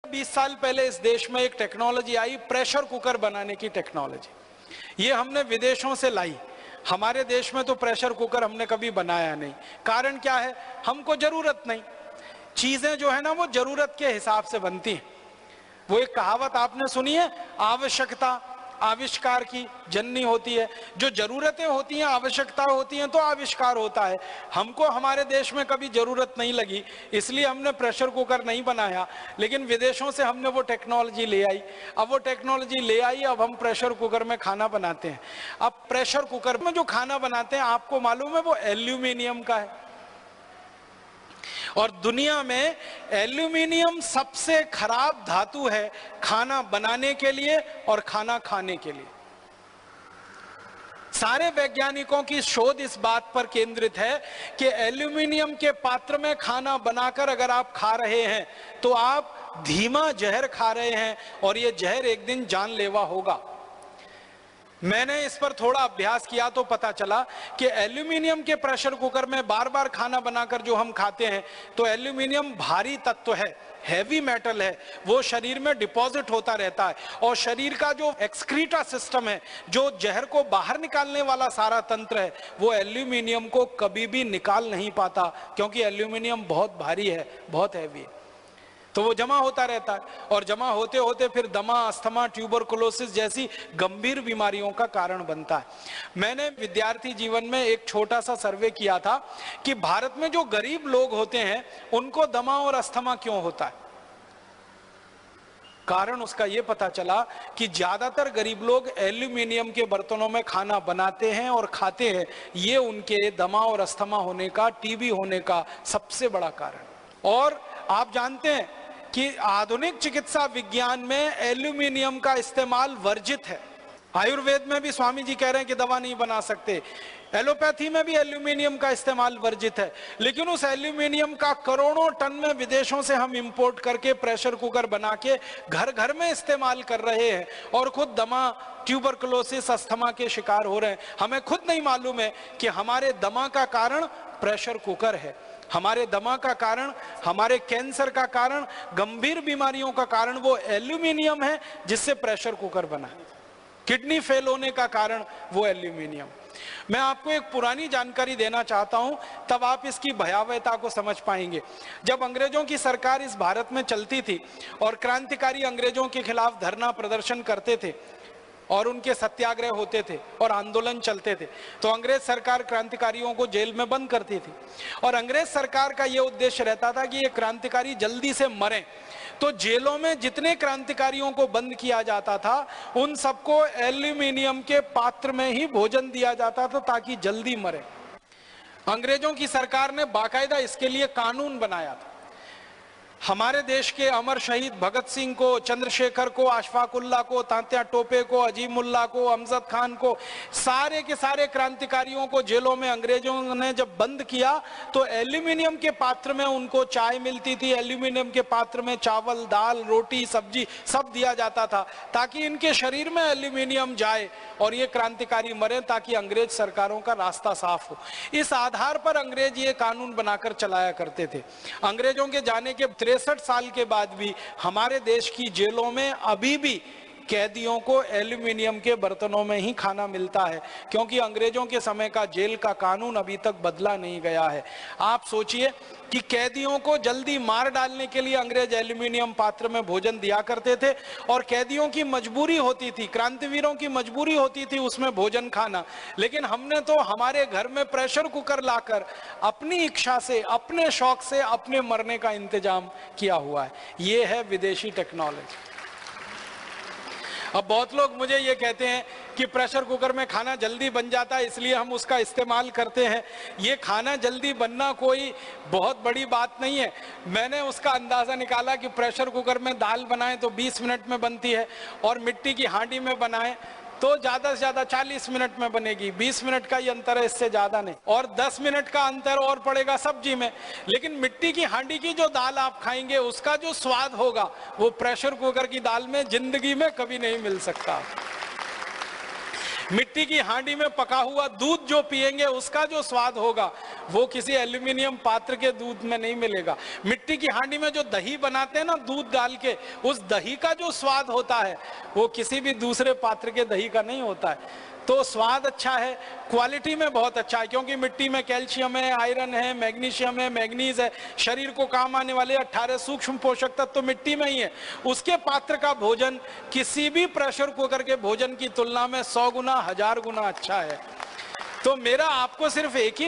20 साल पहले इस देश में एक टेक्नोलॉजी आई, प्रेशर कुकर बनाने की टेक्नोलॉजी। ये हमने विदेशों से लाई। हमारे देश में तो प्रेशर कुकर हमने कभी बनाया नहीं। कारण क्या है? हमको जरूरत नहीं। चीजें जो है ना वो जरूरत के हिसाब से बनती हैं। वो एक कहावत आपने सुनी है, आवश्यकता आविष्कार की जननी होती है। जो जरूरतें होती हैं, आवश्यकता होती हैं, तो आविष्कार होता है। हमको हमारे देश में कभी जरूरत नहीं लगी, इसलिए हमने प्रेशर कुकर नहीं बनाया, लेकिन विदेशों से हमने वो टेक्नोलॉजी ले आई। अब वो टेक्नोलॉजी ले आई, अब हम प्रेशर कुकर में खाना बनाते हैं। अब प्रेशर कुकर में जो खाना बनाते हैं, आपको मालूम है वो एल्यूमिनियम का है। और दुनिया में एल्यूमिनियम सबसे खराब धातु है खाना बनाने के लिए और खाना खाने के लिए। सारे वैज्ञानिकों की शोध इस बात पर केंद्रित है कि एल्यूमिनियम के पात्र में खाना बनाकर अगर आप खा रहे हैं तो आप धीमा जहर खा रहे हैं और यह जहर एक दिन जानलेवा होगा। मैंने इस पर थोड़ा अभ्यास किया तो पता चला कि एल्यूमिनियम के प्रेशर कुकर में बार बार खाना बनाकर जो हम खाते हैं, तो एल्यूमिनियम भारी तत्व है, हैवी मेटल है, वो शरीर में डिपॉजिट होता रहता है। और शरीर का जो एक्सक्रीटा सिस्टम है, जो जहर को बाहर निकालने वाला सारा तंत्र है, वो एल्यूमिनियम को कभी भी निकाल नहीं पाता, क्योंकि एल्यूमिनियम बहुत भारी है, बहुत हैवी है। तो वो जमा होता रहता है और जमा होते होते फिर दमा, अस्थमा, ट्यूबरकुलोसिस जैसी गंभीर बीमारियों का कारण बनता है। मैंने विद्यार्थी जीवन में एक छोटा सा सर्वे किया था कि भारत में जो गरीब लोग होते हैं उनको दमा और अस्थमा क्यों होता है। कारण उसका ये पता चला कि ज्यादातर गरीब लोग एल्यूमिनियम के बर्तनों में खाना बनाते हैं और खाते हैं। ये उनके दमा और अस्थमा होने का, टीबी होने का सबसे बड़ा कारण। और आप जानते हैं कि आधुनिक चिकित्सा विज्ञान में एल्यूमिनियम का इस्तेमाल वर्जित है। आयुर्वेद में भी स्वामी जी कह रहे हैं कि दवा नहीं बना सकते। एलोपैथी में भी एल्यूमिनियम का इस्तेमाल वर्जित है। लेकिन उस एल्यूमिनियम का करोड़ों टन में विदेशों से हम इंपोर्ट करके प्रेशर कुकर बना के घर घर में इस्तेमाल कर रहे हैं और खुद दमा, ट्यूबरकुलोसिस, अस्थमा के शिकार हो रहे हैं। हमें खुद नहीं मालूम है कि हमारे दमा का कारण प्रेशर कुकर है। हमारे दमा का कारण, हमारे कैंसर का कारण, गंभीर बीमारियों का कारण वो एल्यूमिनियम है जिससे प्रेशर कुकर बना है। किडनी फेल होने का कारण वो एल्यूमिनियम। मैं आपको एक पुरानी जानकारी देना चाहता हूं, तब आप इसकी भयावहता को समझ पाएंगे। जब अंग्रेजों की सरकार इस भारत में चलती थी और क्रांतिकारी अंग्रेजों के खिलाफ धरना प्रदर्शन करते थे और उनके सत्याग्रह होते थे और आंदोलन चलते थे, तो अंग्रेज सरकार क्रांतिकारियों को जेल में बंद करती थी। और अंग्रेज सरकार का यह उद्देश्य रहता था कि ये क्रांतिकारी जल्दी से मरें। तो जेलों में जितने क्रांतिकारियों को बंद किया जाता था उन सबको एल्यूमिनियम के पात्र में ही भोजन दिया जाता था ताकि जल्दी मरे। अंग्रेजों की सरकार ने बाकायदा इसके लिए कानून बनाया था। हमारे देश के अमर शहीद भगत सिंह को, चंद्रशेखर को, अशफाकुल्ला को, तात्या टोपे को, अजीमुल्ला को, अमजद खान को, सारे के सारे क्रांतिकारियों को जेलों में अंग्रेजों ने जब बंद किया तो एल्यूमिनियम के पात्र में उनको चाय मिलती थी, एल्यूमिनियम के पात्र में चावल, दाल, रोटी, सब्जी सब दिया जाता था ताकि इनके शरीर में एल्यूमिनियम जाए और ये क्रांतिकारी मरे, ताकि अंग्रेज सरकारों का रास्ता साफ हो। इस आधार पर अंग्रेज ये कानून बनाकर चलाया करते थे। अंग्रेजों के जाने के 63 साल के बाद भी हमारे देश की जेलों में अभी भी कैदियों को एल्यूमिनियम के बर्तनों में ही खाना मिलता है, क्योंकि अंग्रेजों के समय का जेल का कानून अभी तक बदला नहीं गया है। आप सोचिए कि कैदियों को जल्दी मार डालने के लिए अंग्रेज एल्यूमिनियम पात्र में भोजन दिया करते थे और कैदियों की मजबूरी होती थी, क्रांतिवीरों की मजबूरी होती थी उसमें भोजन खाना। लेकिन हमने तो हमारे घर में प्रेशर कुकर लाकर अपनी इच्छा से, अपने शौक से अपने मरने का इंतजाम किया हुआ है। ये है विदेशी टेक्नोलॉजी। अब बहुत लोग मुझे ये कहते हैं कि प्रेशर कुकर में खाना जल्दी बन जाता है इसलिए हम उसका इस्तेमाल करते हैं। ये खाना जल्दी बनना कोई बहुत बड़ी बात नहीं है। मैंने उसका अंदाज़ा निकाला कि प्रेशर कुकर में दाल बनाएं तो 20 मिनट में बनती है और मिट्टी की हांडी में बनाएं तो ज़्यादा से ज़्यादा 40 मिनट में बनेगी। 20 मिनट का ही अंतर है, इससे ज़्यादा नहीं। और 10 मिनट का अंतर और पड़ेगा सब्जी में। लेकिन मिट्टी की हांडी की जो दाल आप खाएंगे उसका जो स्वाद होगा वो प्रेशर कुकर की दाल में जिंदगी में कभी नहीं मिल सकता। मिट्टी की हांडी में पका हुआ दूध जो पिएंगे उसका जो स्वाद होगा वो किसी एल्यूमिनियम पात्र के दूध में नहीं मिलेगा। मिट्टी की हांडी में जो दही बनाते हैं ना दूध डाल के, उस दही का जो स्वाद होता है वो किसी भी दूसरे पात्र के दही का नहीं होता है। तो स्वाद अच्छा है, क्वालिटी में बहुत अच्छा है, क्योंकि मिट्टी में कैल्शियम है, आयरन है, मैग्नीशियम है, मैग्नीज है, शरीर को काम आने वाले 18 सूक्ष्म पोषक तत्व तो मिट्टी में ही है। उसके पात्र का भोजन किसी भी प्रेशर कुकर के भोजन की तुलना में 100 गुना 1000 गुना अच्छा है। तो मेरा आपको सिर्फ एक ही